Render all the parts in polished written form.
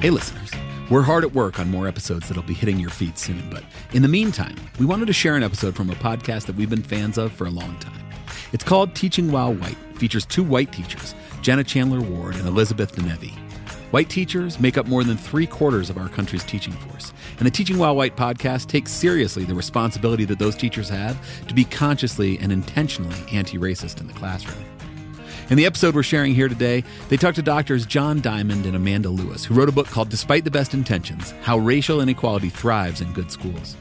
Hey listeners, we're hard at work on more episodes that'll be hitting your feed soon, but in the meantime, we wanted to share an episode from a podcast that we've been fans of for a long time. It's called Teaching While White. It features two white teachers, Jenna Chandler Ward and Elizabeth Denevi. White teachers make up more than 3/4 of our country's teaching force, and the Teaching While White podcast takes seriously the responsibility that those teachers have to be consciously and intentionally anti-racist in the classroom. In the episode we're sharing here today, they talked to doctors John Diamond and Amanda Lewis, who wrote a book called Despite the Best Intentions, How Racial Inequality Thrives in Good Schools.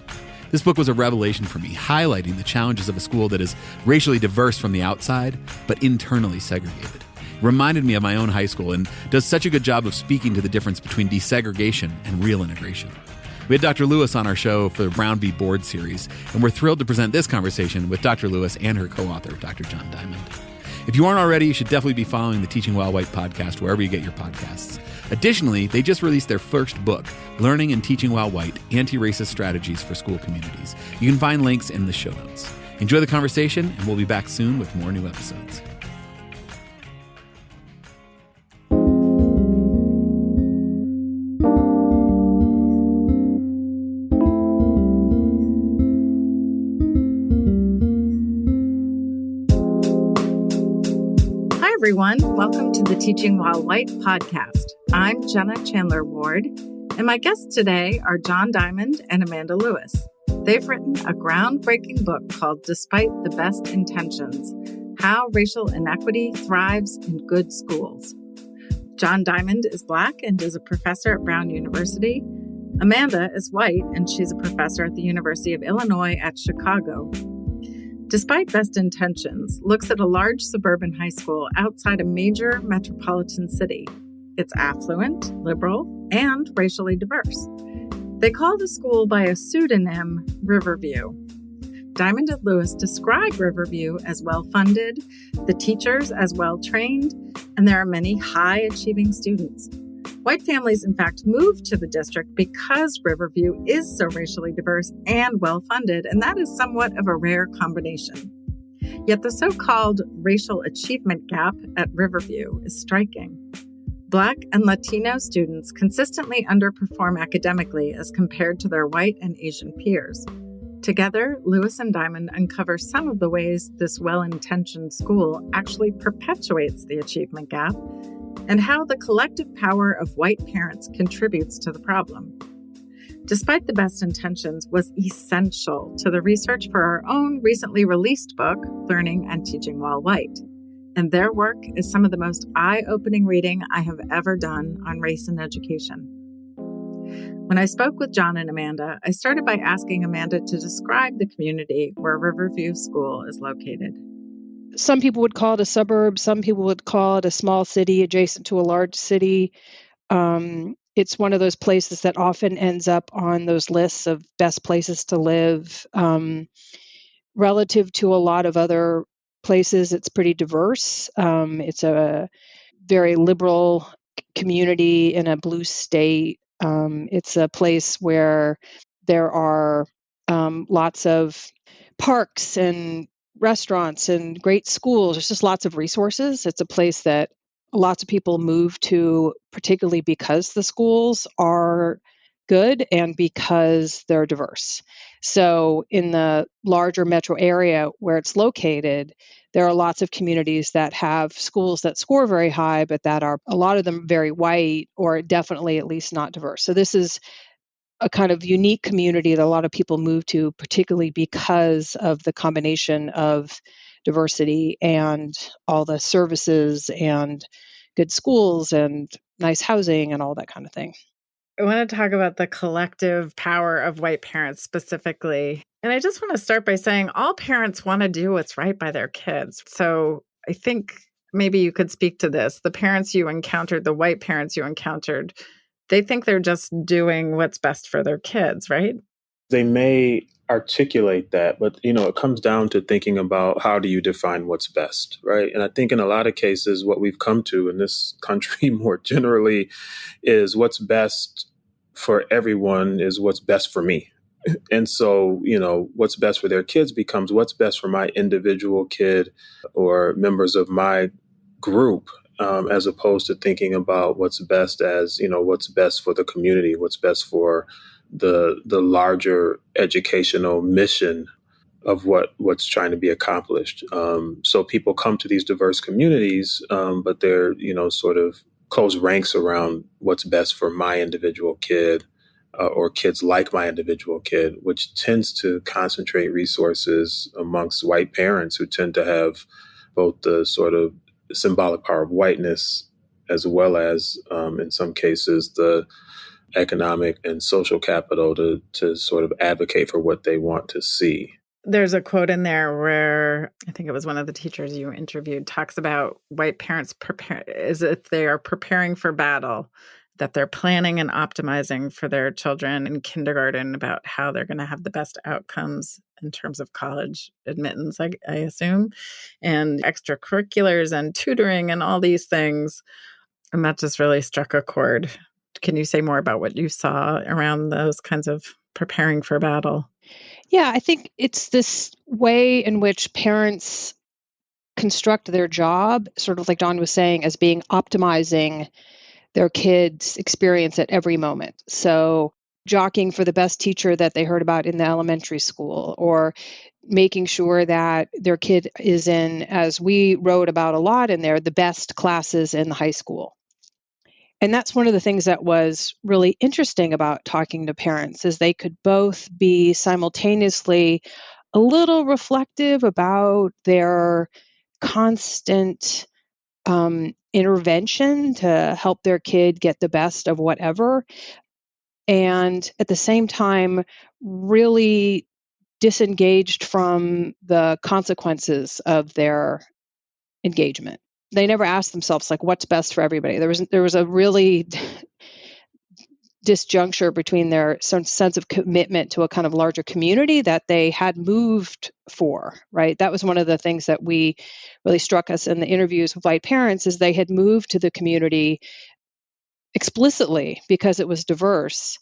This book was a revelation for me, highlighting the challenges of a school that is racially diverse from the outside, but internally segregated. It reminded me of my own high school and does such a good job of speaking to the difference between desegregation and real integration. We had Dr. Lewis on our show for the Brown v. Board series, and we're thrilled to present this conversation with Dr. Lewis and her co-author, Dr. John Diamond. If you aren't already, you should definitely be following the Teaching While White podcast wherever you get your podcasts. Additionally, they just released their first book, Learning and Teaching While White, Anti-Racist Strategies for School Communities. You can find links in the show notes. Enjoy the conversation, and we'll be back soon with more new episodes. Everyone, welcome to the Teaching While White podcast. I'm Jenna Chandler Ward, and my guests today are John Diamond and Amanda Lewis. They've written a groundbreaking book called Despite the Best Intentions, How Racial Inequity Thrives in Good Schools. John Diamond is Black and is a professor at Brown University. Amanda is white, and she's a professor at the University of Illinois at Chicago. Despite Best Intentions looks at a large suburban high school outside a major metropolitan city. It's affluent, liberal, and racially diverse. They call the school by a pseudonym, Riverview. Diamond and Lewis describe Riverview as well-funded, the teachers as well-trained, and there are many high-achieving students. White families, in fact, moved to the district because Riverview is so racially diverse and well-funded, and that is somewhat of a rare combination. Yet the so-called racial achievement gap at Riverview is striking. Black and Latino students consistently underperform academically as compared to their white and Asian peers. Together, Lewis and Diamond uncover some of the ways this well-intentioned school actually perpetuates the achievement gap, and how the collective power of white parents contributes to the problem. Despite the Best Intentions was essential to the research for our own recently released book, Learning and Teaching While White. And their work is some of the most eye-opening reading I have ever done on race and education. When I spoke with John and Amanda, I started by asking Amanda to describe the community where Riverview School is located. Some people would call it a suburb. Some people would call it a small city adjacent to a large city. It's one of those places that often ends up on those lists of best places to live. Relative to a lot of other places, it's pretty diverse. It's a very liberal community in a blue state. It's a place where there are lots of parks and restaurants and great schools. There's just lots of resources. It's a place that lots of people move to, particularly because the schools are good and because they're diverse. So in the larger metro area where it's located, there are lots of communities that have schools that score very high, but that are a lot of them very white or definitely at least not diverse. So this is a kind of unique community that a lot of people move to, particularly because of the combination of diversity and all the services and good schools and nice housing and all that kind of thing. I want to talk about the collective power of white parents specifically. And I just want to start by saying all parents want to do what's right by their kids. So I think maybe you could speak to this. The parents you encountered, the white parents you encountered, they think they're just doing what's best for their kids, right? They may articulate that, but, it comes down to thinking about how do you define what's best, right? And I think in a lot of cases, what we've come to in this country more generally is what's best for everyone is what's best for me. And so, what's best for their kids becomes what's best for my individual kid or members of my group. as opposed to thinking about what's best as, what's best for the community, what's best for the larger educational mission of what's trying to be accomplished. So people come to these diverse communities, but they're, sort of close ranks around what's best for my individual kid or kids like my individual kid, which tends to concentrate resources amongst white parents who tend to have both the sort of symbolic power of whiteness as well as, in some cases, the economic and social capital to sort of advocate for what they want to see. There's a quote in there where I think it was one of the teachers you interviewed talks about white parents prepare as if they are preparing for battle, that they're planning and optimizing for their children in kindergarten about how they're going to have the best outcomes in terms of college admittance, I assume, and extracurriculars and tutoring and all these things. And that just really struck a chord. Can you say more about what you saw around those kinds of preparing for battle? Yeah, I think it's this way in which parents construct their job, sort of like Don was saying, as being optimizing their kids' experience at every moment. So jockeying for the best teacher that they heard about in the elementary school, or making sure that their kid is in, as we wrote about a lot in there, the best classes in the high school. And that's one of the things that was really interesting about talking to parents, is they could both be simultaneously a little reflective about their constant intervention to help their kid get the best of whatever, and at the same time really disengaged from the consequences of their engagement. They never asked themselves, like, what's best for everybody. There was a really disjuncture between their sense of commitment to a kind of larger community that they had moved for, right? That was one of the things that we really struck us in the interviews with white parents, is they had moved to the community explicitly because it was diverse,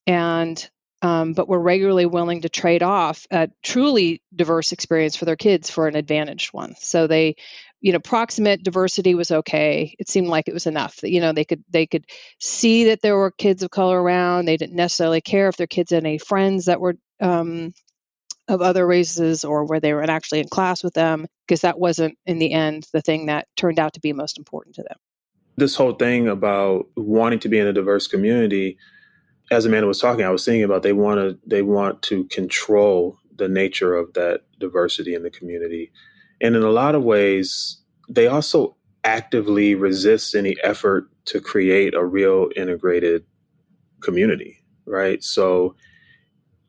and but were regularly willing to trade off a truly diverse experience for their kids for an advantaged one. So they, proximate diversity was okay. It seemed like it was enough that, they could see that there were kids of color around. They didn't necessarily care if their kids had any friends that were of other races, or where they were actually in class with them, because that wasn't in the end the thing that turned out to be most important to them. This whole thing about wanting to be in a diverse community, as Amanda was talking, I was thinking about they want to control the nature of that diversity in the community. And in a lot of ways, they also actively resist any effort to create a real integrated community, right? So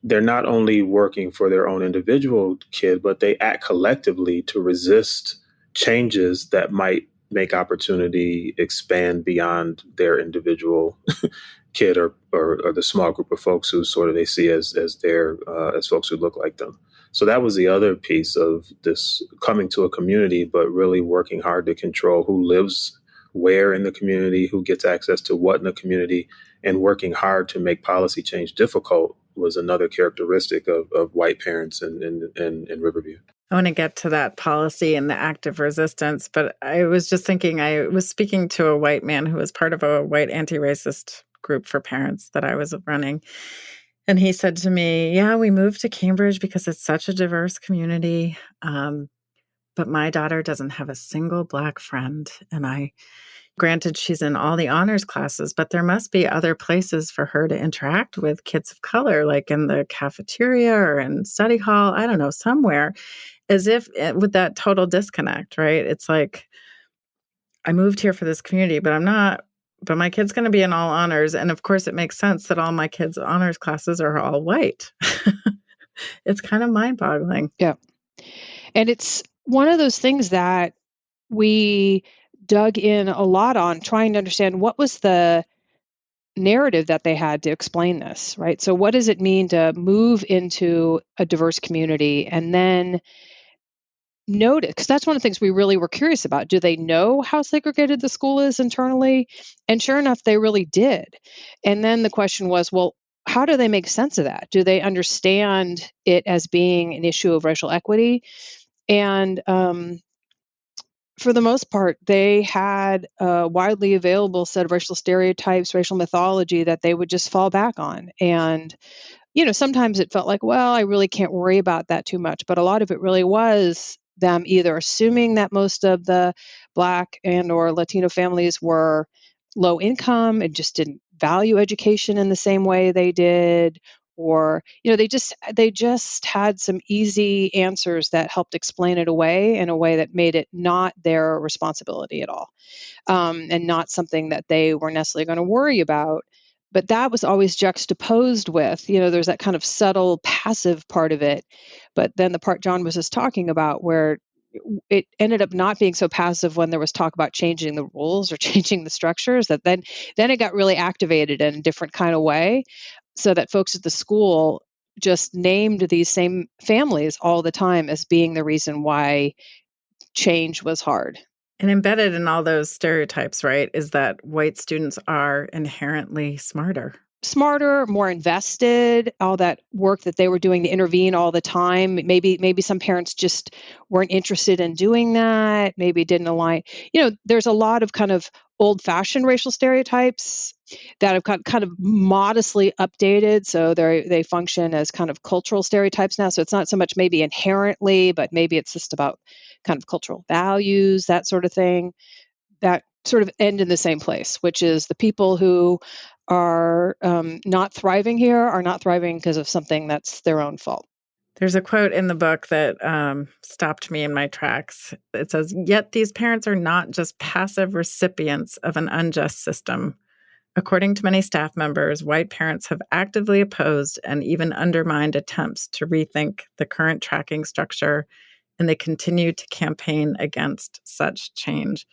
they're not only working for their own individual kid, but they act collectively to resist changes that might make opportunity expand beyond their individual kid or the small group of folks who sort of they see as folks who look like them. So that was the other piece of this coming to a community, but really working hard to control who lives where in the community, who gets access to what in the community, and working hard to make policy change difficult was another characteristic of white parents in Riverview. I want to get to that policy and the active resistance, but I was just thinking, I was speaking to a white man who was part of a white anti-racist group for parents that I was running. And he said to me, yeah, we moved to Cambridge because it's such a diverse community. But my daughter doesn't have a single Black friend. And granted, she's in all the honors classes, but there must be other places for her to interact with kids of color, like in the cafeteria or in study hall, I don't know, somewhere, as if with that total disconnect, right? It's like, I moved here for this community, but but my kid's going to be in all honors. And of course, it makes sense that all my kids' honors classes are all white. It's kind of mind-boggling. Yeah. And it's one of those things that we dug in a lot on, trying to understand what was the narrative that they had to explain this, right? So what does it mean to move into a diverse community and then notice, because that's one of the things we really were curious about. Do they know how segregated the school is internally? And sure enough, they really did. And then the question was, well, how do they make sense of that? Do they understand it as being an issue of racial equity? And for the most part, they had a widely available set of racial stereotypes, racial mythology that they would just fall back on. And, sometimes it felt like, well, I really can't worry about that too much. But a lot of it really was them either assuming that most of the Black and or Latino families were low income and just didn't value education in the same way they did, or they just had some easy answers that helped explain it away in a way that made it not their responsibility at all, and not something that they were necessarily going to worry about. But that was always juxtaposed with, there's that kind of subtle passive part of it, but then the part John was just talking about where it ended up not being so passive when there was talk about changing the rules or changing the structures, that then it got really activated in a different kind of way, so that folks at the school just named these same families all the time as being the reason why change was hard. And embedded in all those stereotypes, right, is that white students are inherently smarter, more invested, all that work that they were doing to intervene all the time. Maybe some parents just weren't interested in doing that, maybe didn't align. There's a lot of kind of old-fashioned racial stereotypes that have kind of modestly updated, so they function as kind of cultural stereotypes now. So it's not so much maybe inherently, but maybe it's just about kind of cultural values, that sort of thing, that sort of end in the same place, which is the people who are not thriving here are not thriving because of something that's their own fault. There's a quote in the book that stopped me in my tracks. It says, "Yet these parents are not just passive recipients of an unjust system. According to many staff members, white parents have actively opposed and even undermined attempts to rethink the current tracking structure, and they continue to campaign against such change."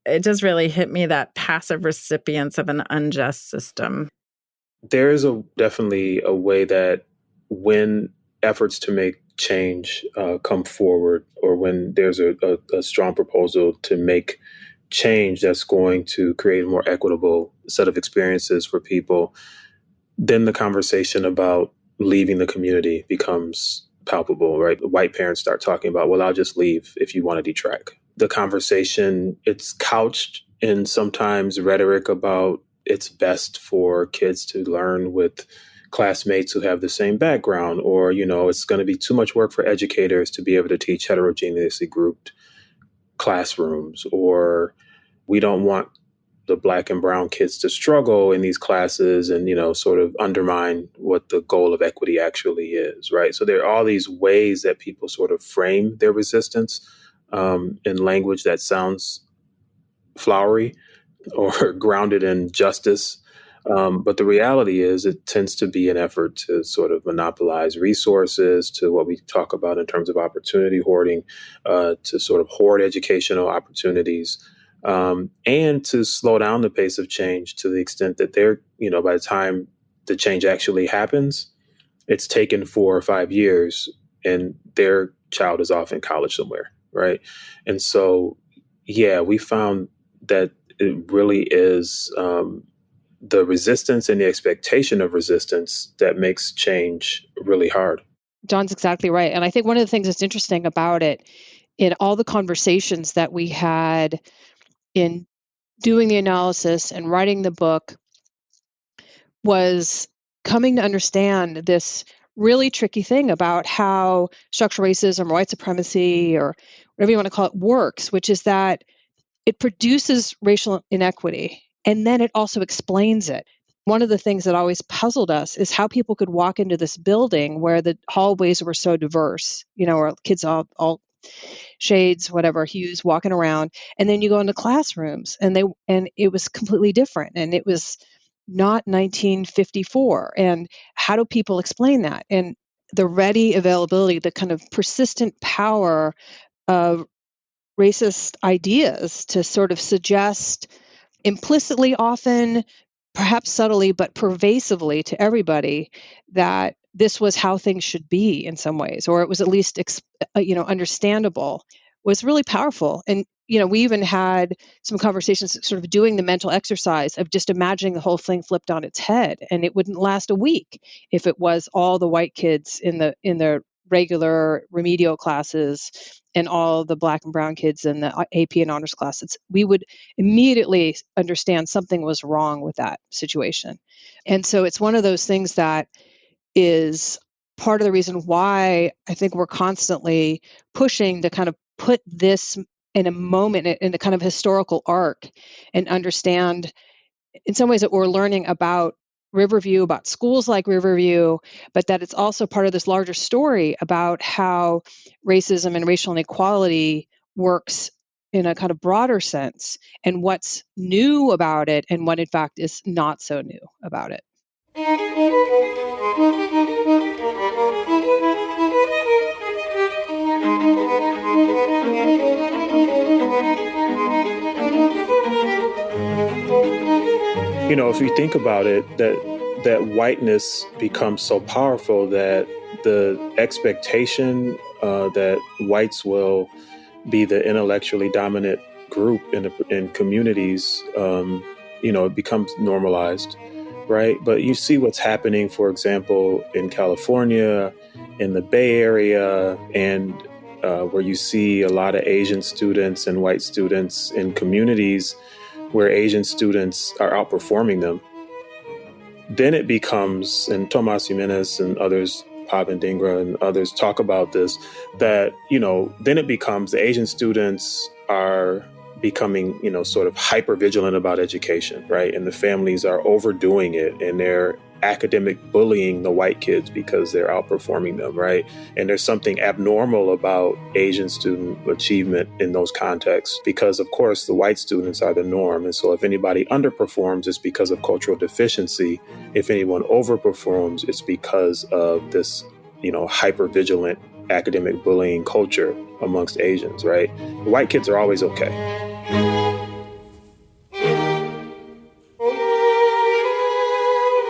It just really hit me, that passive recipients of an unjust system. There is definitely a way that when efforts to make change come forward, or when there's a strong proposal to make change that's going to create a more equitable set of experiences for people, then the conversation about leaving the community becomes palpable, right? White parents start talking about, well, I'll just leave if you want to detract. The conversation, it's couched in sometimes rhetoric about it's best for kids to learn with classmates who have the same background, or, it's going to be too much work for educators to be able to teach heterogeneously grouped classrooms, or we don't want the Black and brown kids to struggle in these classes and, sort of undermine what the goal of equity actually is, right? So there are all these ways that people sort of frame their resistance in language that sounds flowery or grounded in justice. But the reality is it tends to be an effort to sort of monopolize resources, to what we talk about in terms of opportunity hoarding, to sort of hoard educational opportunities, and to slow down the pace of change to the extent that they're, by the time the change actually happens, it's taken 4 or 5 years and their child is off in college somewhere, right? And so, yeah, we found that it really is the resistance and the expectation of resistance that makes change really hard. John's exactly right. And I think one of the things that's interesting about it, in all the conversations that we had in doing the analysis and writing the book, was coming to understand this really tricky thing about how structural racism or white supremacy, or whatever you want to call it, works, which is that it produces racial inequity and then it also explains it. One of the things that always puzzled us is how people could walk into this building where the hallways were so diverse, or kids all shades, whatever hues, walking around, and then you go into classrooms and it was completely different, and it was not 1954. And how do people explain that? And the ready availability, the kind of persistent power of racist ideas to sort of suggest implicitly, often, perhaps subtly, but pervasively to everybody, that this was how things should be in some ways, or it was at least, understandable, was really powerful. And, we even had some conversations sort of doing the mental exercise of just imagining the whole thing flipped on its head, and it wouldn't last a week if it was all the white kids in the regular remedial classes and all the Black and brown kids in the AP and honors classes, we would immediately understand something was wrong with that situation. And so it's one of those things that is part of the reason why I think we're constantly pushing to kind of put this in a moment, in a kind of historical arc, and understand in some ways that we're learning about Riverview, about schools like Riverview, but that it's also part of this larger story about how racism and racial inequality works in a kind of broader sense, and what's new about it and what in fact is not so new about it. If you think about it, that whiteness becomes so powerful that the expectation that whites will be the intellectually dominant group in communities, it becomes normalized, right? But you see what's happening, for example, in California, in the Bay Area, and where you see a lot of Asian students and white students in communities where Asian students are outperforming them. Then it becomes, and Tomas Jimenez and others, Pavan Dhingra and others talk about this, that, then it becomes the Asian students are becoming, sort of hyper vigilant about education, right? And the families are overdoing it, and they're academic bullying the white kids because they're outperforming them, right? And there's something abnormal about Asian student achievement in those contexts because, of course, the white students are the norm. And so if anybody underperforms, it's because of cultural deficiency. If anyone overperforms, it's because of this, hyper vigilant academic bullying culture amongst Asians, right? The white kids are always okay.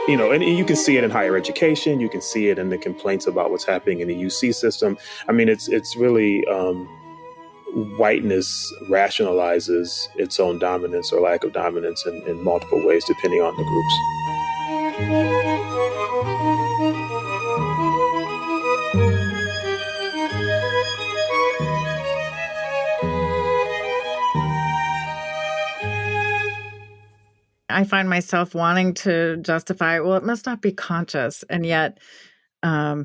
And you can see it in higher education. You can see it in the complaints about what's happening in the UC system. I mean, it's really whiteness rationalizes its own dominance or lack of dominance in multiple ways, depending on the groups. I find myself wanting to justify, well, it must not be conscious. And yet, at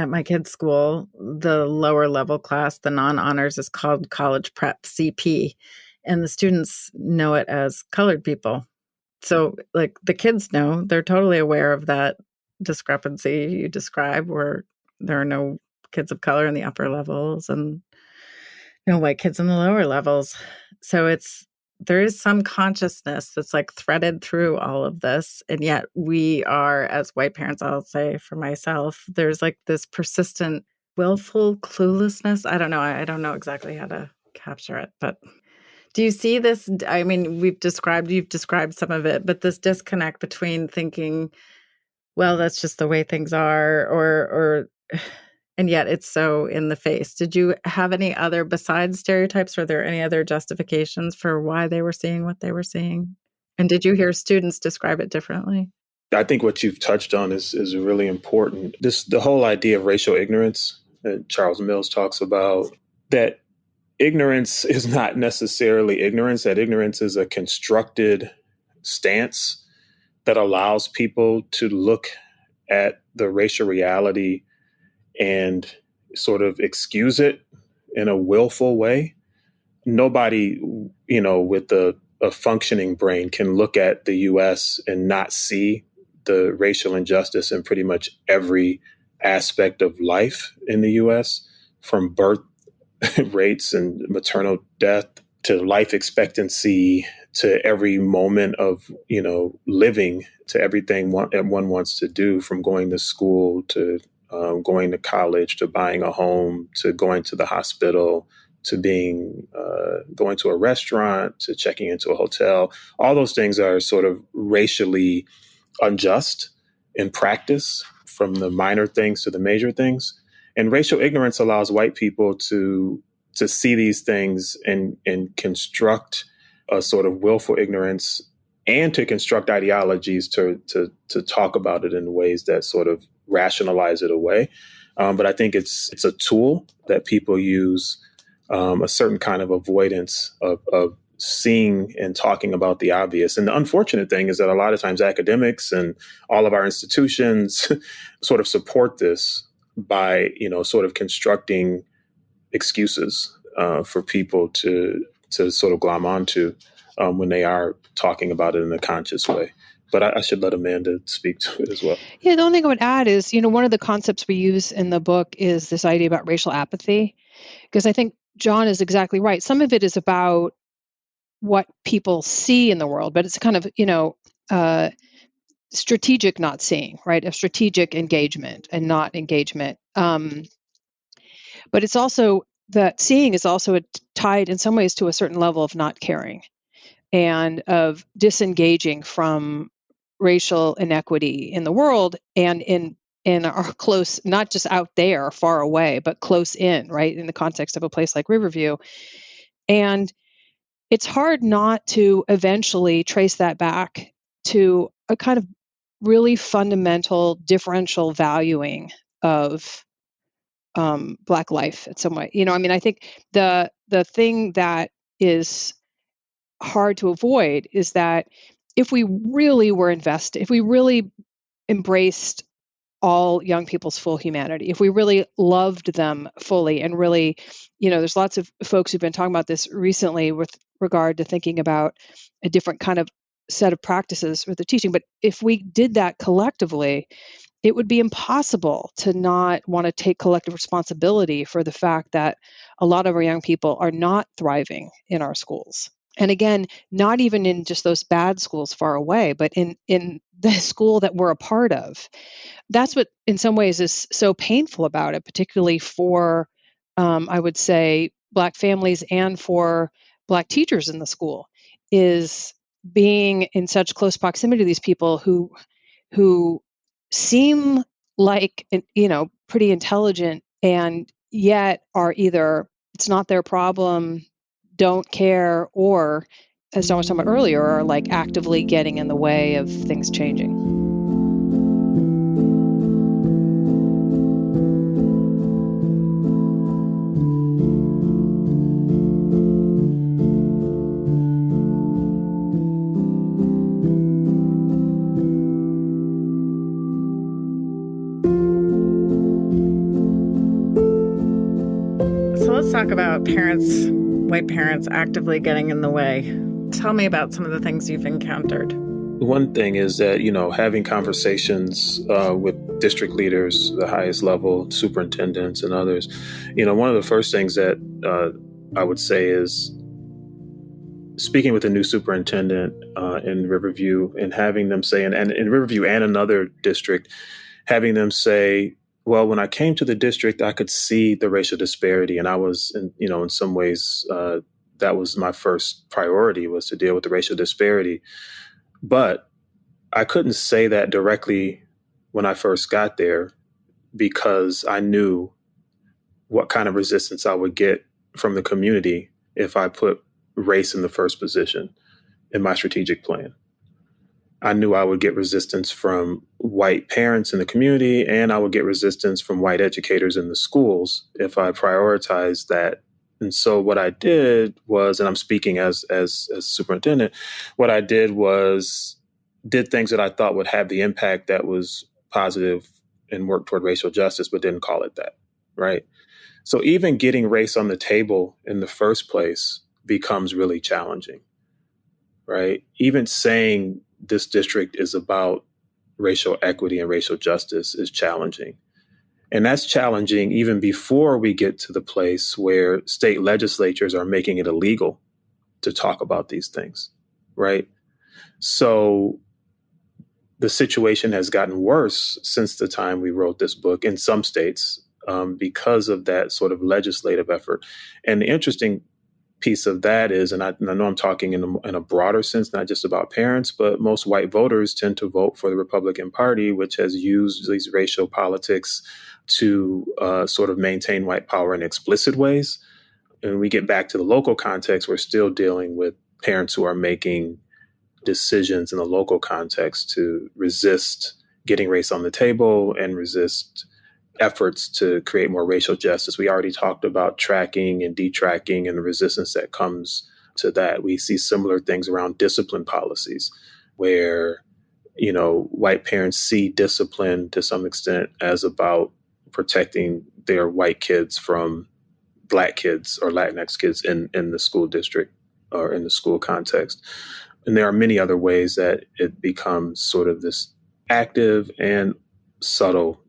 my kids' school, the lower level class, the non-honors, is called College Prep CP. And the students know it as colored people. So, like, the kids know, they're totally aware of that discrepancy you describe, where there are no kids of color in the upper levels and no white kids in the lower levels. So there is some consciousness that's like threaded through all of this. And yet we are, as white parents, I'll say for myself, there's like this persistent, willful cluelessness. I don't know. I don't know exactly how to capture it, but do you see this? I mean, you've described some of it, but this disconnect between thinking, well, that's just the way things are, or and yet it's so in the face. Did you have any other, besides stereotypes, were there any other justifications for why they were seeing what they were seeing? And did you hear students describe it differently? I think what you've touched on is really important. The whole idea of racial ignorance that Charles Mills talks about, that ignorance is not necessarily ignorance, that ignorance is a constructed stance that allows people to look at the racial reality and sort of excuse it in a willful way. Nobody, with a functioning brain can look at the U.S. and not see the racial injustice in pretty much every aspect of life in the U.S., from birth rates and maternal death to life expectancy to every moment of, living, to everything one wants to do, from going to school to going to college, to buying a home, to going to the hospital, to going to a restaurant, to checking into a hotel. All those things are sort of racially unjust in practice, from the minor things to the major things. And racial ignorance allows white people to see these things and construct a sort of willful ignorance, and to construct ideologies to talk about it in ways that sort of rationalize it away. But I think it's a tool that people use, a certain kind of avoidance of seeing and talking about the obvious. And the unfortunate thing is that a lot of times academics and all of our institutions sort of support this by, sort of constructing excuses for people to sort of glom onto when they are talking about it in a conscious way. But I should let Amanda speak to it as well. Yeah, the only thing I would add is, one of the concepts we use in the book is this idea about racial apathy, because I think John is exactly right. Some of it is about what people see in the world, but it's kind of, strategic not seeing, right? A strategic engagement and not engagement. But it's also that seeing is also tied in some ways to a certain level of not caring and of disengaging from racial inequity in the world and in our close, not just out there far away, but close in, right? In the context of a place like Riverview. And it's hard not to eventually trace that back to a kind of really fundamental differential valuing of Black life in some way. I think the thing that is hard to avoid is that if we really were invested, if we really embraced all young people's full humanity, if we really loved them fully and really, there's lots of folks who've been talking about this recently with regard to thinking about a different kind of set of practices with the teaching. But if we did that collectively, it would be impossible to not want to take collective responsibility for the fact that a lot of our young people are not thriving in our schools. And again, not even in just those bad schools far away, but in the school that we're a part of. That's what, in some ways, is so painful about it, particularly for, I would say, Black families and for Black teachers in the school, is being in such close proximity to these people who seem like, pretty intelligent, and yet are either it's not their problem, don't care, or, as John was talking about earlier, are like actively getting in the way of things changing. So let's talk about white parents actively getting in the way. Tell me about some of the things you've encountered. One thing is that, having conversations with district leaders, the highest level, superintendents and others, one of the first things that I would say is speaking with a new superintendent in Riverview and having them say, and in Riverview and another district, having them say, well, when I came to the district, I could see the racial disparity. And I was, in some ways, that was my first priority, was to deal with the racial disparity. But I couldn't say that directly when I first got there, because I knew what kind of resistance I would get from the community if I put race in the first position in my strategic plan. I knew I would get resistance from white parents in the community, and I would get resistance from white educators in the schools if I prioritized that. And so what I did was, and I'm speaking as superintendent, what I did was did things that I thought would have the impact that was positive and work toward racial justice, but didn't call it that, right? So even getting race on the table in the first place becomes really challenging, right? Even saying this district is about racial equity and racial justice is challenging. And that's challenging even before we get to the place where state legislatures are making it illegal to talk about these things, right? So the situation has gotten worse since the time we wrote this book in some states because of that sort of legislative effort. And the interesting piece of that is, and I know I'm talking in a broader sense, not just about parents, but most white voters tend to vote for the Republican Party, which has used these racial politics to sort of maintain white power in explicit ways. And when we get back to the local context, we're still dealing with parents who are making decisions in the local context to resist getting race on the table and resist efforts to create more racial justice. We already talked about tracking and detracking and the resistance that comes to that. We see similar things around discipline policies where, white parents see discipline to some extent as about protecting their white kids from Black kids or Latinx kids in the school district or in the school context. And there are many other ways that it becomes sort of this active and subtle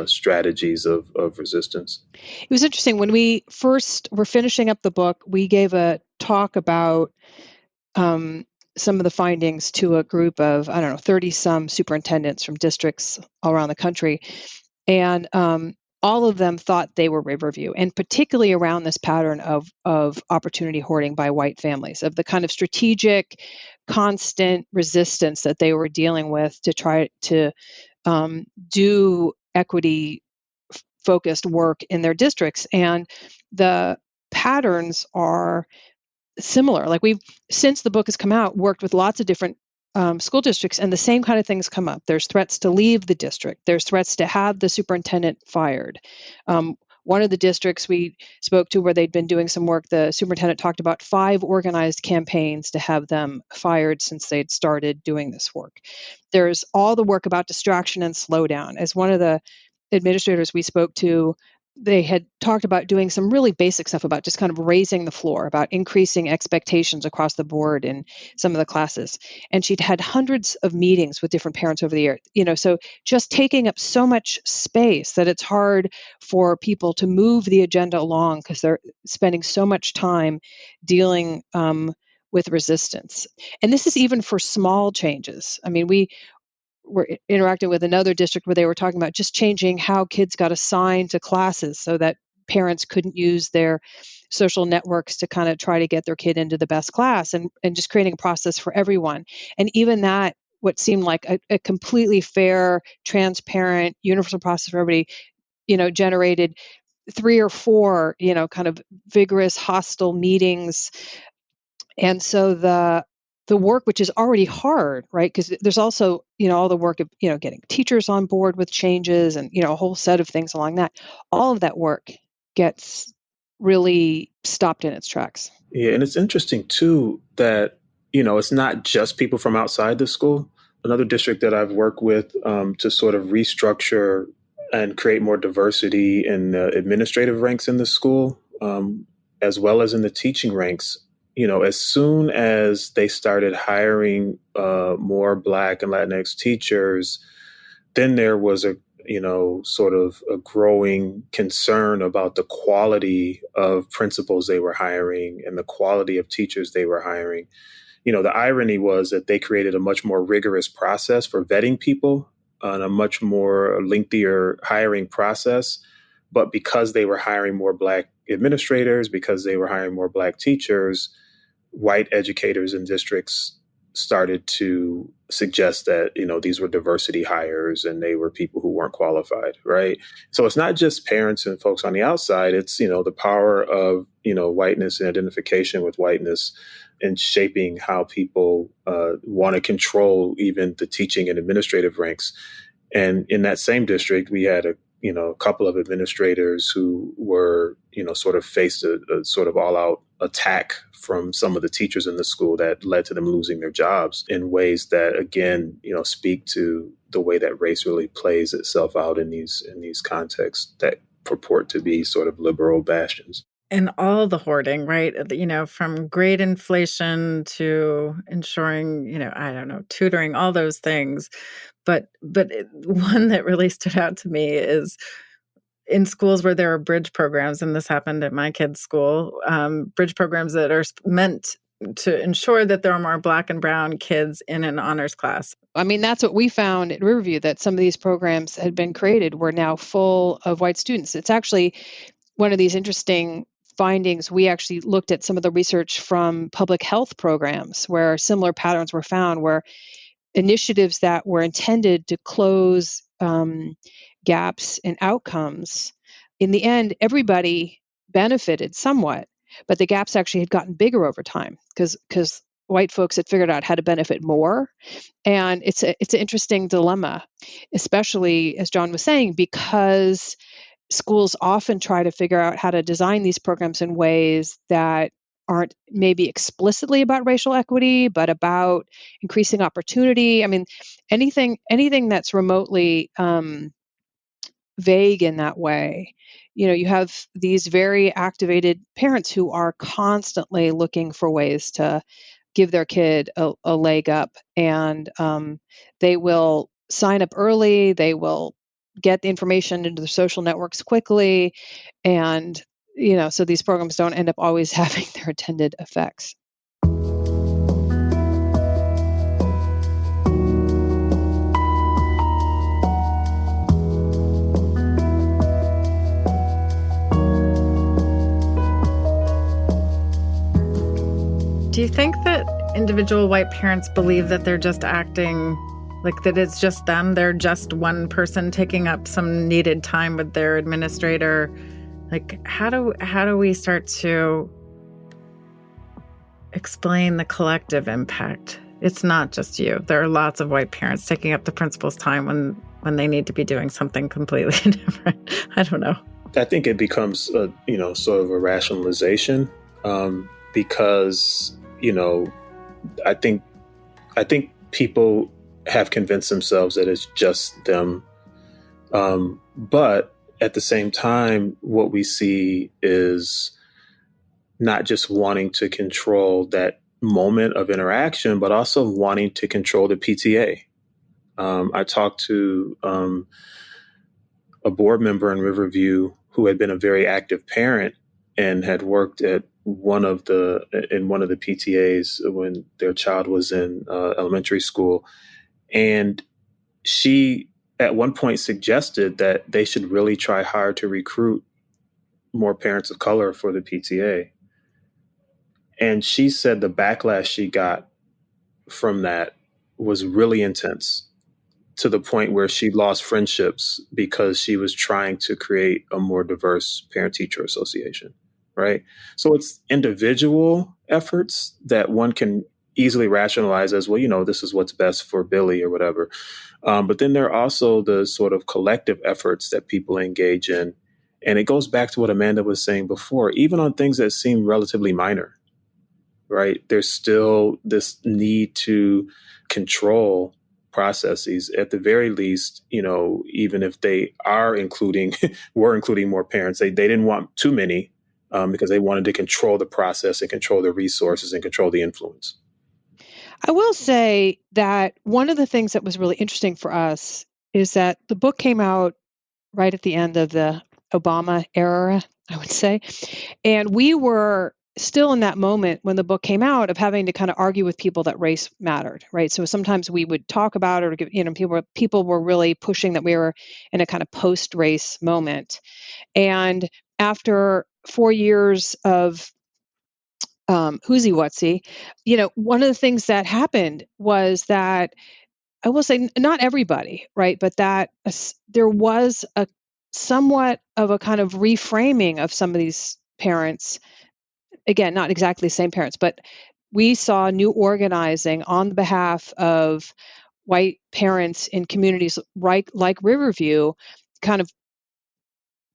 strategies of resistance. It was interesting. When we first were finishing up the book, we gave a talk about some of the findings to a group of, 30 some superintendents from districts all around the country. And all of them thought they were rave review, and particularly around this pattern of opportunity hoarding by white families, of the kind of strategic, constant resistance that they were dealing with to try to do equity focused work in their districts. And the patterns are similar. Like, we've, since the book has come out, worked with lots of different school districts, and the same kind of things come up. There's threats to leave the district. There's threats to have the superintendent fired. One of the districts we spoke to where they'd been doing some work, the superintendent talked about 5 organized campaigns to have them fired since they'd started doing this work. There's all the work about distraction and slowdown. As one of the administrators we spoke to, they had talked about doing some really basic stuff about just kind of raising the floor, about increasing expectations across the board in some of the classes. And she'd had hundreds of meetings with different parents over the year, so just taking up so much space that it's hard for people to move the agenda along because they're spending so much time dealing with resistance. And this is even for small changes. I mean, we're interacting with another district where they were talking about just changing how kids got assigned to classes so that parents couldn't use their social networks to kind of try to get their kid into the best class, and just creating a process for everyone. And even that, what seemed like a completely fair, transparent, universal process for everybody, generated 3 or 4, kind of vigorous, hostile meetings. And so the work, which is already hard, right? Because there's also, all the work of, getting teachers on board with changes and, a whole set of things along that. All of that work gets really stopped in its tracks. Yeah. And it's interesting, too, that, it's not just people from outside the school. Another district that I've worked with to sort of restructure and create more diversity in the administrative ranks in the school, as well as in the teaching ranks. As soon as they started hiring more Black and Latinx teachers, then there was a sort of a growing concern about the quality of principals they were hiring and the quality of teachers they were hiring. The irony was that they created a much more rigorous process for vetting people and a much more lengthier hiring process. But because they were hiring more Black administrators, because they were hiring more Black teachers, white educators in districts started to suggest that, these were diversity hires and they were people who weren't qualified, right? So it's not just parents and folks on the outside. It's, the power of, whiteness and identification with whiteness and shaping how people want to control even the teaching and administrative ranks. And in that same district, we had a couple of administrators who were, sort of faced a sort of all-out attack from some of the teachers in the school that led to them losing their jobs in ways that, again, speak to the way that race really plays itself out in these contexts that purport to be sort of liberal bastions. And all the hoarding, right? From grade inflation to ensuring, tutoring, all those things. But one that really stood out to me is in schools where there are bridge programs, and this happened at my kids' school, bridge programs that are meant to ensure that there are more Black and brown kids in an honors class. I mean, that's what we found at Riverview, that some of these programs had been created were now full of white students. It's actually one of these interesting findings. We actually looked at some of the research from public health programs where similar patterns were found, where initiatives that were intended to close gaps in outcomes, in the end, everybody benefited somewhat, but the gaps actually had gotten bigger over time because white folks had figured out how to benefit more. And it's an interesting dilemma, especially as John was saying, because schools often try to figure out how to design these programs in ways that aren't maybe explicitly about racial equity, but about increasing opportunity. I mean, anything that's remotely vague in that way. You have these very activated parents who are constantly looking for ways to give their kid a leg up, and they will sign up early. They will get the information into the social networks quickly, and so these programs don't end up always having their intended effects. Do you think that individual white parents believe that they're just acting like that it's just them? They're just one person taking up some needed time with their administrator? Like, how do we start to explain the collective impact? It's not just you. There are lots of white parents taking up the principal's time when they need to be doing something completely different. I don't know. I think it becomes sort of a rationalization because I think people have convinced themselves that it's just them. But at the same time, what we see is not just wanting to control that moment of interaction, but also wanting to control the PTA. I talked to a board member in Riverview who had been a very active parent and had worked at one of the PTAs when their child was in elementary school. And she at one point suggested that they should really try hard to recruit more parents of color for the PTA. And she said the backlash she got from that was really intense, to the point where she lost friendships because she was trying to create a more diverse parent-teacher association, right? So it's individual efforts that one can easily rationalize as, well, this is what's best for Billy or whatever. But then there are also the sort of collective efforts that people engage in. And it goes back to what Amanda was saying before, even on things that seem relatively minor, right? There's still this need to control processes. At the very least, even if they were including more parents, they didn't want too many because they wanted to control the process and control the resources and control the influence. I will say that one of the things that was really interesting for us is that the book came out right at the end of the Obama era, I would say. And we were still in that moment when the book came out of having to kind of argue with people that race mattered, right? So sometimes we would talk about it, or people were really pushing that we were in a kind of post-race moment. And after 4 years of whoozy-whatsy, one of the things that happened was that, I will say, not everybody, right? But that there was a somewhat of a kind of reframing of some of these parents. Again, not exactly the same parents, but we saw new organizing on behalf of white parents in communities like Riverview, kind of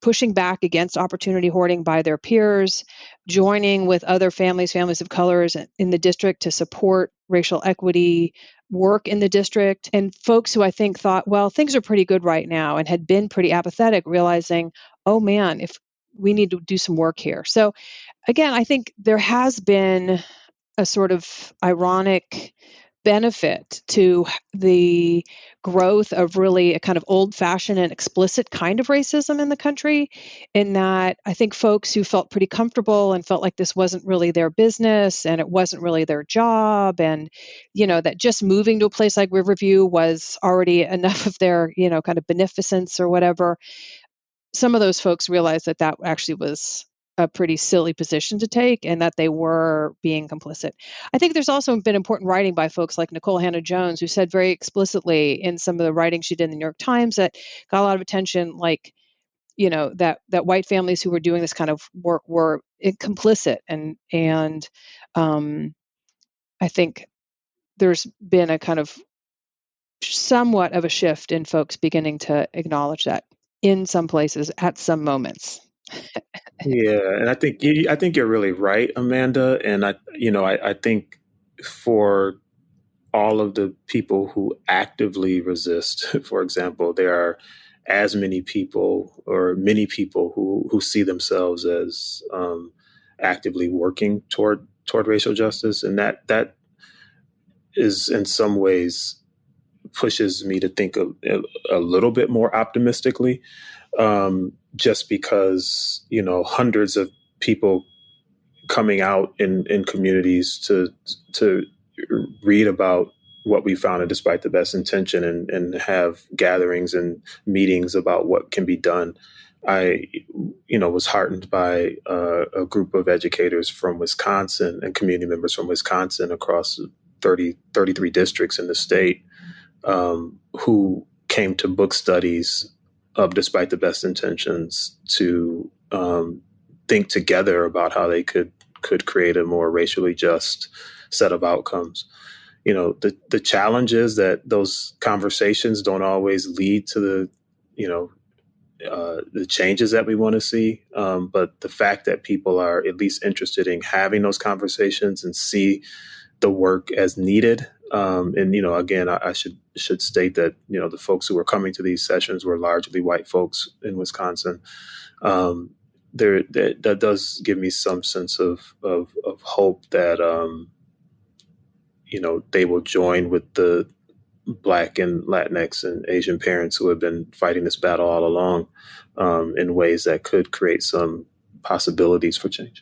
pushing back against opportunity hoarding by their peers, joining with other families of colors in the district to support racial equity work in the district. And folks who I think thought, well, things are pretty good right now and had been pretty apathetic, realizing, oh man, if we need to do some work here. So again, I think there has been a sort of ironic benefit to the growth of really a kind of old-fashioned and explicit kind of racism in the country, in that I think folks who felt pretty comfortable and felt like this wasn't really their business and it wasn't really their job, and that just moving to a place like Riverview was already enough of their kind of beneficence or whatever. Some of those folks realized that actually was a pretty silly position to take and that they were being complicit. I think there's also been important writing by folks like Nicole Hannah-Jones, who said very explicitly in some of the writing she did in the New York Times that got a lot of attention, like, that white families who were doing this kind of work were complicit and I think there's been a kind of somewhat of a shift in folks beginning to acknowledge that in some places at some moments. Yeah, and I think you're really right, Amanda. And I think for all of the people who actively resist, for example, there are as many people or many people who see themselves as actively working toward racial justice, and that is in some ways pushes me to think a little bit more optimistically, just because hundreds of people coming out in communities to read about what we found, and despite the best intention, and have gatherings and meetings about what can be done. I, was heartened by a group of educators from Wisconsin and community members from Wisconsin across 33 districts in the state, who came to book studies of Despite the Best Intentions to think together about how they could create a more racially just set of outcomes. The challenge is that those conversations don't always lead to the changes that we want to see. But the fact that people are at least interested in having those conversations and see the work as needed. And again, I should state that the folks who were coming to these sessions were largely white folks in Wisconsin. That does give me some sense of hope that they will join with the Black and Latinx and Asian parents who have been fighting this battle all along, in ways that could create some possibilities for change.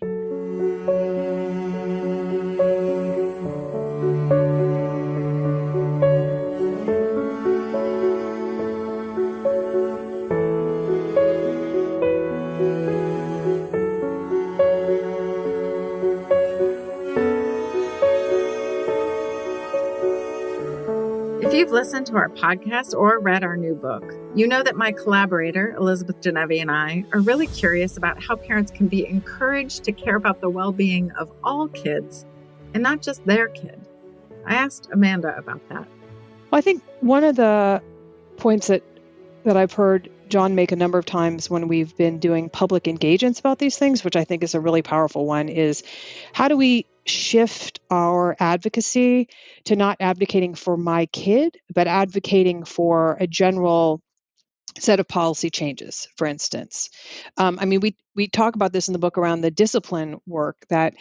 If you've listened to our podcast or read our new book, you know that my collaborator, Elizabeth Genevi, and I are really curious about how parents can be encouraged to care about the well-being of all kids and not just their kid. I asked Amanda about that. Well, I think one of the points that I've heard John make a number of times when we've been doing public engagements about these things, which I think is a really powerful one, is how do we shift our advocacy to not advocating for my kid, but advocating for a general set of policy changes, for instance. We talk about this in the book around the discipline work, that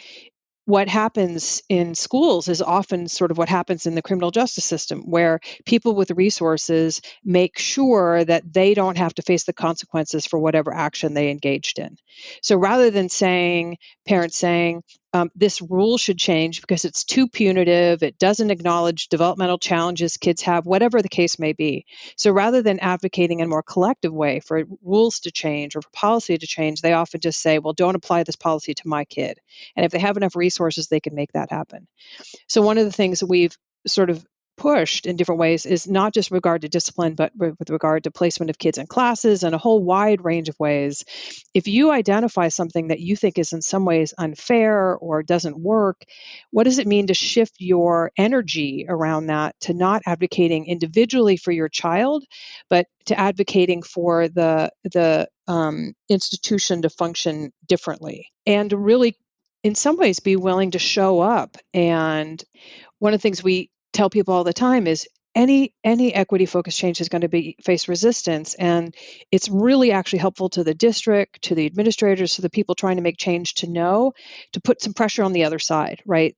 what happens in schools is often sort of what happens in the criminal justice system, where people with resources make sure that they don't have to face the consequences for whatever action they engaged in. So rather than parents saying, this rule should change because it's too punitive, it doesn't acknowledge developmental challenges kids have, whatever the case may be. So rather than advocating in a more collective way for rules to change or for policy to change, they often just say, well, don't apply this policy to my kid. And if they have enough resources, they can make that happen. So one of the things that we've sort of pushed in different ways is not just regard to discipline, but with regard to placement of kids in classes and a whole wide range of ways. If you identify something that you think is in some ways unfair or doesn't work, what does it mean to shift your energy around that to not advocating individually for your child, but to advocating for the institution to function differently, and really, in some ways, be willing to show up. And one of the things we tell people all the time is any equity-focused change is going to face resistance, and it's really actually helpful to the district, to the administrators, to the people trying to make change to put some pressure on the other side, right?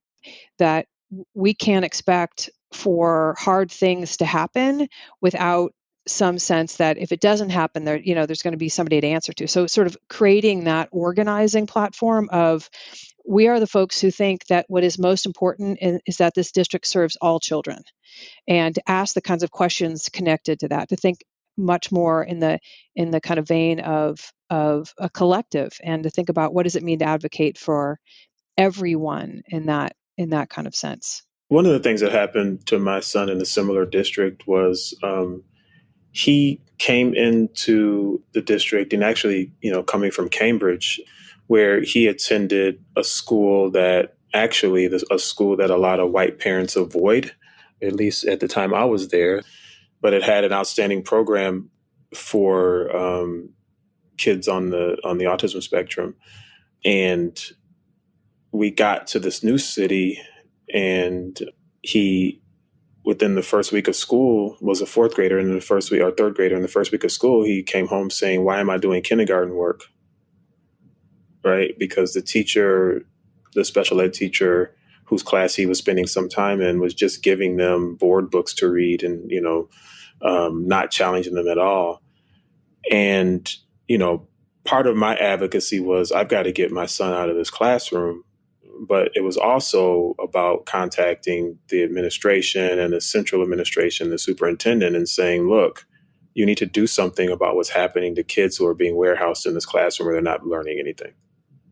That we can't expect for hard things to happen without some sense that if it doesn't happen, there's going to be somebody to answer to. So sort of creating that organizing platform of, we are the folks who think that what is most important is that this district serves all children, and to ask the kinds of questions connected to that, to think much more in the kind of vein of a collective, and to think about what does it mean to advocate for everyone in that kind of sense. One of the things that happened to my son in a similar district was he came into the district, and actually, coming from Cambridge, where he attended a school that actually a school that a lot of white parents avoid, at least at the time I was there. But it had an outstanding program for kids on the autism spectrum. And we got to this new city, and he, within the first week of school, was a fourth grader, and in the first week, or third grader, in the first week of school, he came home saying, "Why am I doing kindergarten work?" Right? Because the teacher, the special ed teacher whose class he was spending some time in, was just giving them board books to read and, not challenging them at all. And, part of my advocacy was, I've got to get my son out of this classroom. But it was also about contacting the administration and the central administration, the superintendent, and saying, look, you need to do something about what's happening to kids who are being warehoused in this classroom where they're not learning anything.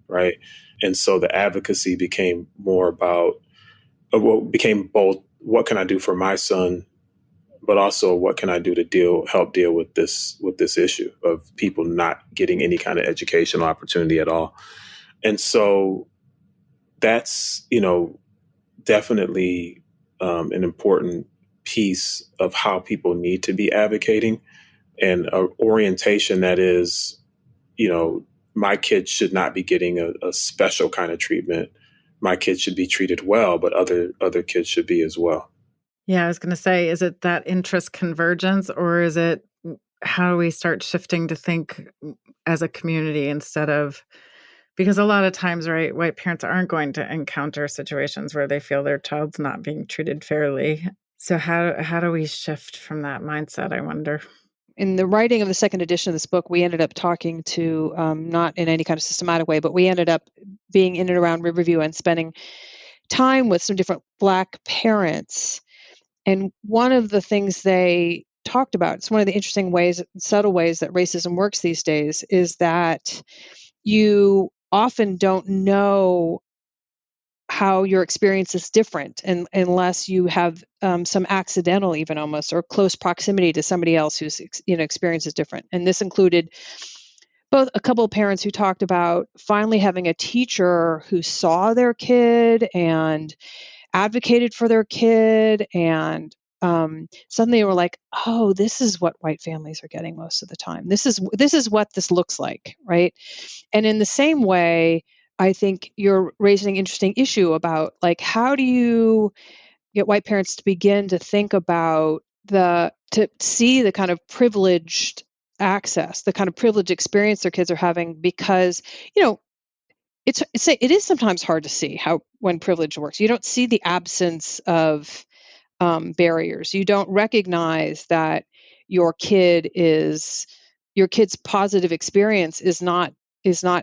Right. And so the advocacy became more about, became both, what can I do for my son, but also what can I do to help deal with this issue of people not getting any kind of educational opportunity at all. And so that's, definitely an important piece of how people need to be advocating, and an orientation that is, my kids should not be getting a special kind of treatment. My kids should be treated well, but other kids should be as well. Yeah, I was going to say, is it that interest convergence, or is it how do we start shifting to think as a community instead of, because a lot of times, right, white parents aren't going to encounter situations where they feel their child's not being treated fairly. So how do we shift from that mindset, I wonder? In the writing of the second edition of this book, we ended up talking to, not in any kind of systematic way, but we ended up being in and around Riverview and spending time with some different Black parents. And one of the things they talked about, it's one of the interesting ways, subtle ways that racism works these days, is that you often don't know how your experience is different unless you have some accidental, even almost, or close proximity to somebody else whose experience is different. And this included both a couple of parents who talked about finally having a teacher who saw their kid and advocated for their kid, and suddenly they were like, oh, this is what white families are getting most of the time. This is what this looks like, right? And in the same way, I think you're raising an interesting issue about, like, how do you get white parents to begin to think about to see the kind of privileged access, the kind of privileged experience their kids are having, because, it is sometimes hard to see how, when privilege works, you don't see the absence of barriers. You don't recognize that your kid's positive experience is not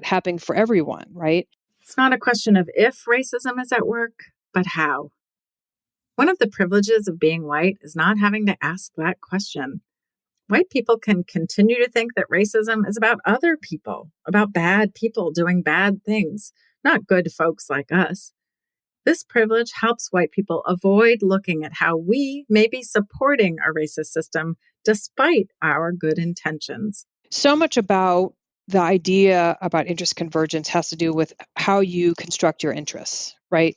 happening for everyone, right? It's not a question of if racism is at work, but how. One of the privileges of being white is not having to ask that question. White people can continue to think that racism is about other people, about bad people doing bad things, not good folks like us. This privilege helps white people avoid looking at how we may be supporting a racist system despite our good intentions. So much about the idea about interest convergence has to do with how you construct your interests, right?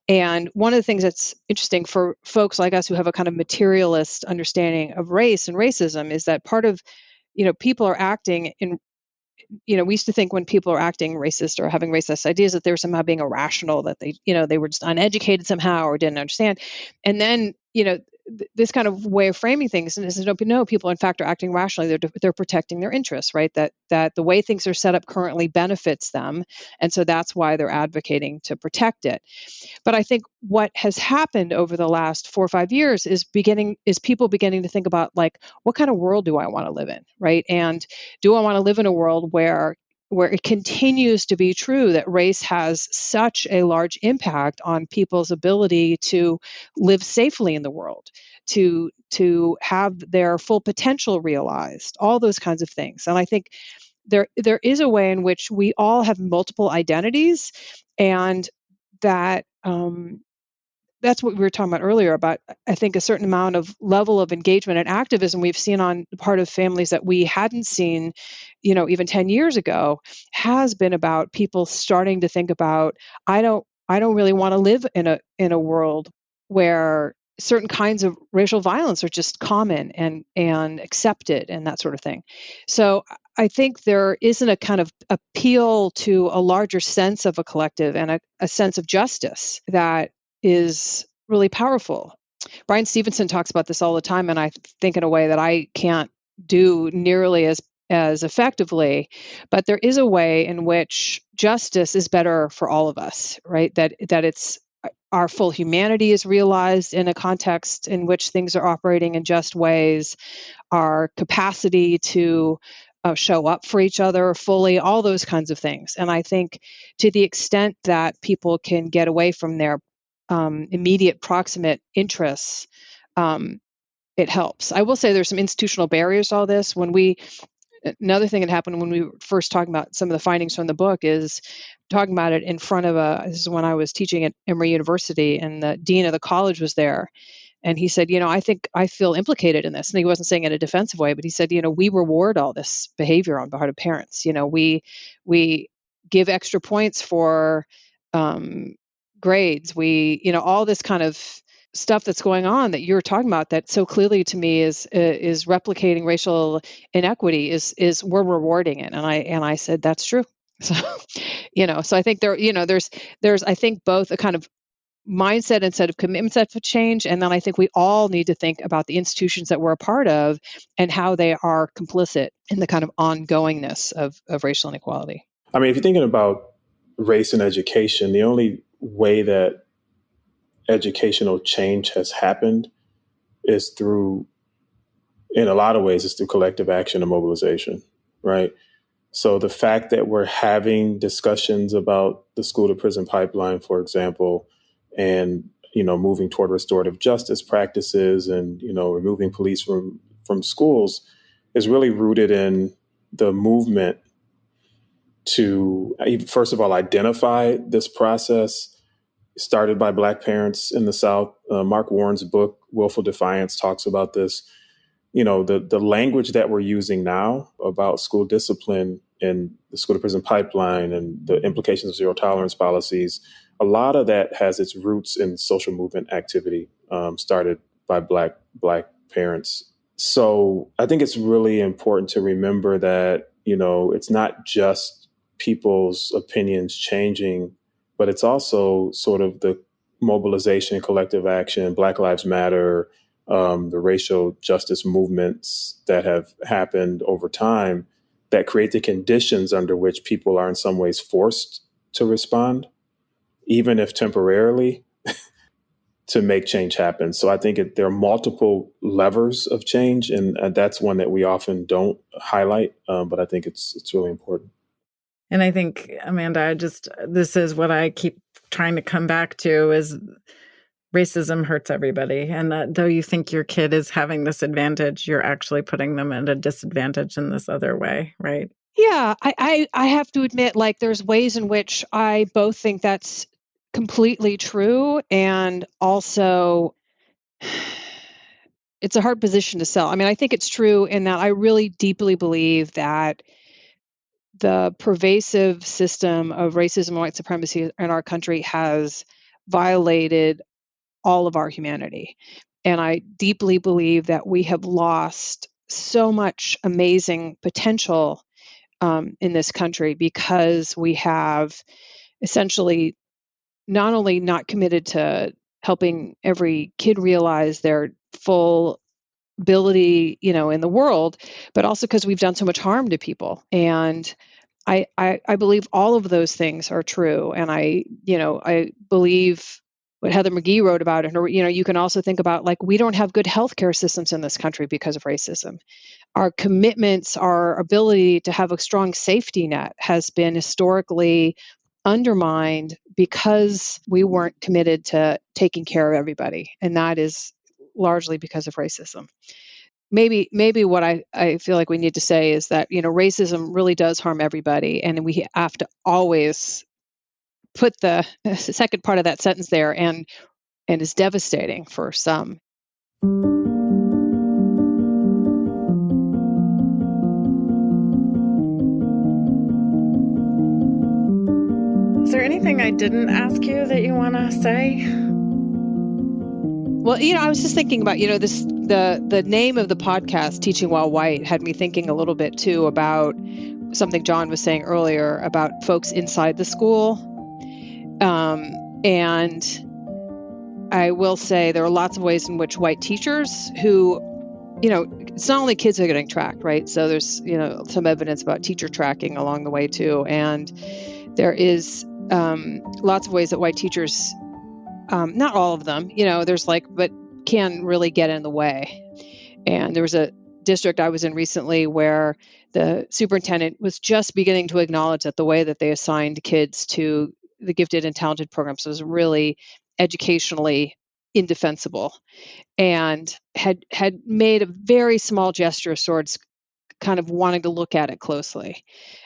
And one of the things that's interesting for folks like us who have a kind of materialist understanding of race and racism is that part of, people are acting in, we used to think when people are acting racist or having racist ideas that they were somehow being irrational, that they were just uneducated somehow or didn't understand. And then, this kind of way of framing things is, no, people in fact are acting rationally. They're protecting their interests, right? That the way things are set up currently benefits them, and so that's why they're advocating to protect it. But I think what has happened over the last 4 or 5 years is people beginning to think about, like, what kind of world do I want to live in, right? And do I want to live in a world where it continues to be true that race has such a large impact on people's ability to live safely in the world, to have their full potential realized, all those kinds of things. And I think there is a way in which we all have multiple identities, and that that's what we were talking about earlier about, I think, a certain amount of level of engagement and activism we've seen on the part of families that we hadn't seen, even 10 years ago, has been about people starting to think about, I don't I don't really want to live in a world where certain kinds of racial violence are just common and accepted and that sort of thing. So I think there isn't a kind of appeal to a larger sense of a collective and a sense of justice that is really powerful. Brian Stevenson talks about this all the time, and I think in a way that I can't do nearly as effectively, but there is a way in which justice is better for all of us, right? That it's our full humanity is realized in a context in which things are operating in just ways, our capacity to show up for each other fully, all those kinds of things. And I think to the extent that people can get away from their immediate proximate interests, it helps. I will say there's some institutional barriers to all this. Another thing that happened when we were first talking about some of the findings from the book is talking about it in front of this is when I was teaching at Emory University, and the dean of the college was there. And he said, I think I feel implicated in this. And he wasn't saying it in a defensive way, but he said, we reward all this behavior on behalf of parents. We give extra points for grades. We, all this kind of stuff that's going on that you're talking about that so clearly to me is replicating racial inequity is we're rewarding it. And I said, that's true. So, so I think there's I think both a kind of mindset and set of commitments that would change. And then I think we all need to think about the institutions that we're a part of and how they are complicit in the kind of ongoingness of racial inequality. I mean, if you're thinking about race and education, the only way that educational change has happened is through, in a lot of ways, it's through collective action and mobilization, right? So the fact that we're having discussions about the school to prison pipeline, for example, and, moving toward restorative justice practices and, removing police from schools is really rooted in the movement to, first of all, identify this process started by Black parents in the South. Mark Warren's book, Willful Defiance, talks about this. The language that we're using now about school discipline and the school to prison pipeline and the implications of zero tolerance policies, a lot of that has its roots in social movement activity started by Black parents. So I think it's really important to remember that, it's not just people's opinions changing, but it's also sort of the mobilization, collective action, Black Lives Matter, the racial justice movements that have happened over time that create the conditions under which people are in some ways forced to respond, even if temporarily, to make change happen. So I think there are multiple levers of change, and that's one that we often don't highlight, but I think it's really important. And I think, Amanda, this is what I keep trying to come back to is racism hurts everybody. And that though you think your kid is having this advantage, you're actually putting them at a disadvantage in this other way, right? Yeah, I have to admit, like, there's ways in which I both think that's completely true, and also it's a hard position to sell. I mean, I think it's true in that I really deeply believe that the pervasive system of racism and white supremacy in our country has violated all of our humanity. And I deeply believe that we have lost so much amazing potential in this country because we have essentially not only not committed to helping every kid realize their full ability, in the world, but also because we've done so much harm to people. And I believe all of those things are true. And I believe what Heather McGee wrote about it. You can also think about, like, we don't have good healthcare systems in this country because of racism. Our commitments, our ability to have a strong safety net has been historically undermined because we weren't committed to taking care of everybody. And that is largely because of racism. Maybe what I feel like we need to say is that, racism really does harm everybody. And we have to always put the second part of that sentence there, and is devastating for some. there anything I didn't ask you that you want to say? Well, I was just thinking about, the name of the podcast, Teaching While White, had me thinking a little bit too about something John was saying earlier about folks inside the school. And I will say there are lots of ways in which white teachers who, it's not only kids who are getting tracked, right? So there's, some evidence about teacher tracking along the way too. And there is lots of ways that white teachers, not all of them, but can really get in the way. And there was a district I was in recently where the superintendent was just beginning to acknowledge that the way that they assigned kids to the gifted and talented programs was really educationally indefensible, and had made a very small gesture towards kind of wanting to look at it closely.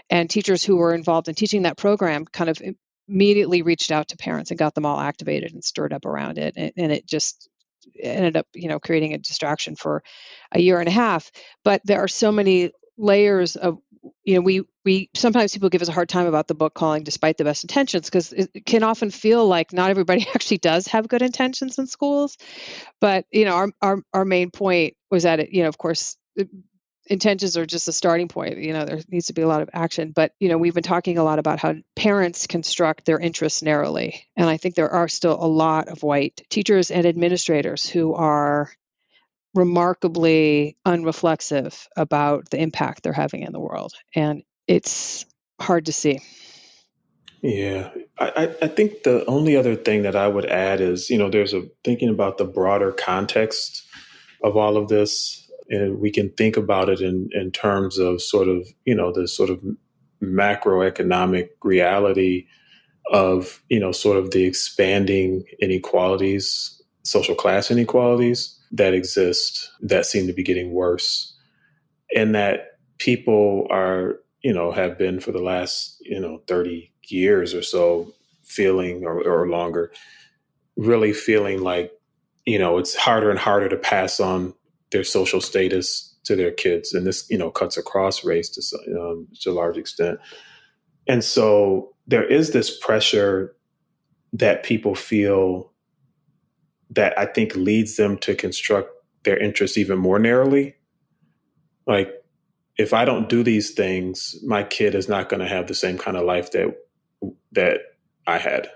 And teachers who were involved in teaching that program kind of immediately reached out to parents and got them all activated and stirred up around it. And it just ended up, creating a distraction for a year and a half. But there are so many layers of, we sometimes people give us a hard time about the book calling Despite the Best Intentions, because it can often feel like not everybody actually does have good intentions in schools. But, our main point was that, of course, intentions are just a starting point. There needs to be a lot of action. But, we've been talking a lot about how parents construct their interests narrowly. And I think there are still a lot of white teachers and administrators who are remarkably unreflexive about the impact they're having in the world. And it's hard to see. Yeah, I think the only other thing that I would add is, there's thinking about the broader context of all of this. And we can think about it in terms of sort of, the sort of macroeconomic reality of, sort of the expanding inequalities, social class inequalities that exist, that seem to be getting worse. And that people are, have been for the last, 30 years or so feeling, or longer, really feeling like, it's harder and harder to pass on their social status to their kids. And this, cuts across race to a large extent. And so there is this pressure that people feel that I think leads them to construct their interests even more narrowly. Like, if I don't do these things, my kid is not going to have the same kind of life that I had,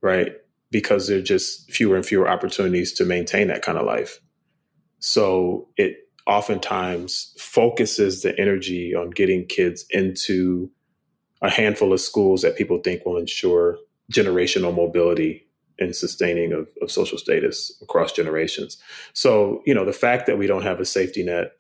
right? Because there are just fewer and fewer opportunities to maintain that kind of life. So it oftentimes focuses the energy on getting kids into a handful of schools that people think will ensure generational mobility and sustaining of social status across generations. So, the fact that we don't have a safety net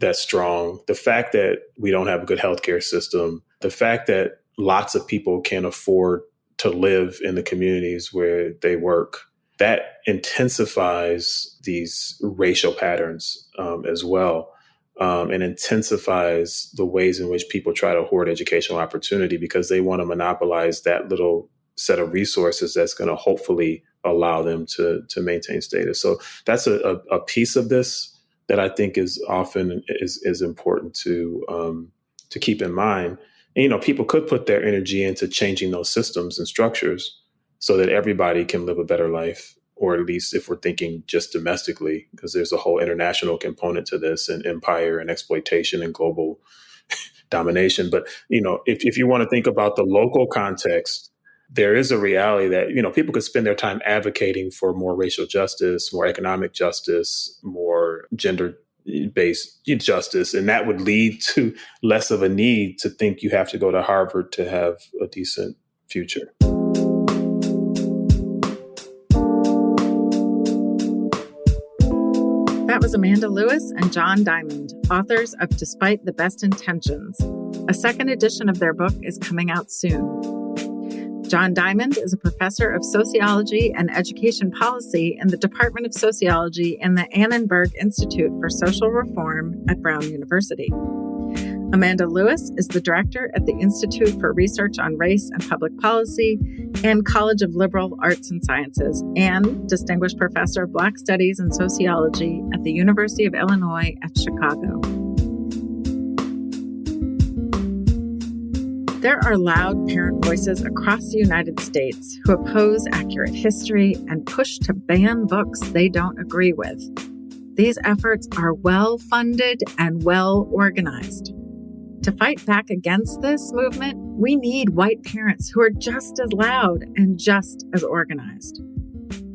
that's strong, the fact that we don't have a good healthcare system, the fact that lots of people can't afford to live in the communities where they work, that intensifies these racial patterns as well, and intensifies the ways in which people try to hoard educational opportunity because they want to monopolize that little set of resources that's going to hopefully allow them to maintain status. So that's a piece of this that I think is often is important to keep in mind. And, people could put their energy into changing those systems and structures so that everybody can live a better life, or at least if we're thinking just domestically, because there's a whole international component to this, and empire and exploitation and global domination. But, if you want to think about the local context, there is a reality that, people could spend their time advocating for more racial justice, more economic justice, more gender-based justice, and that would lead to less of a need to think you have to go to Harvard to have a decent future. That was Amanda Lewis and John Diamond, authors of Despite the Best Intentions. A second edition of their book is coming out soon. John Diamond is a professor of sociology and education policy in the Department of Sociology and the Annenberg Institute for Social Reform at Brown University. Amanda Lewis is the director at the Institute for Research on Race and Public Policy and College of Liberal Arts and Sciences, and distinguished professor of Black Studies and Sociology at the University of Illinois at Chicago. There are loud parent voices across the United States who oppose accurate history and push to ban books they don't agree with. These efforts are well-funded and well-organized. To fight back against this movement, we need white parents who are just as loud and just as organized.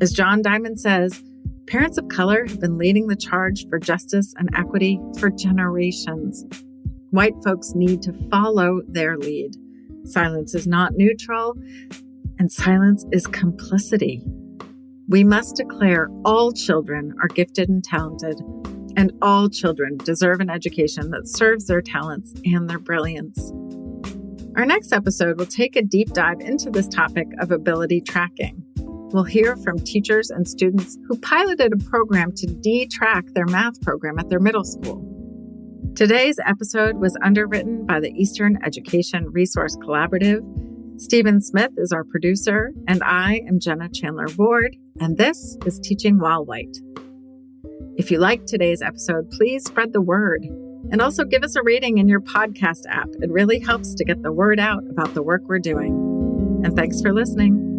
As John Diamond says, parents of color have been leading the charge for justice and equity for generations. White folks need to follow their lead. Silence is not neutral, and silence is complicity. We must declare all children are gifted and talented, and all children deserve an education that serves their talents and their brilliance. Our next episode will take a deep dive into this topic of ability tracking. We'll hear from teachers and students who piloted a program to de-track their math program at their middle school. Today's episode was underwritten by the Eastern Education Resource Collaborative. Stephen Smith is our producer, and I am Jenna Chandler Ward, and this is Teaching While White. If you liked today's episode, please spread the word, and also give us a rating in your podcast app. It really helps to get the word out about the work we're doing. And thanks for listening.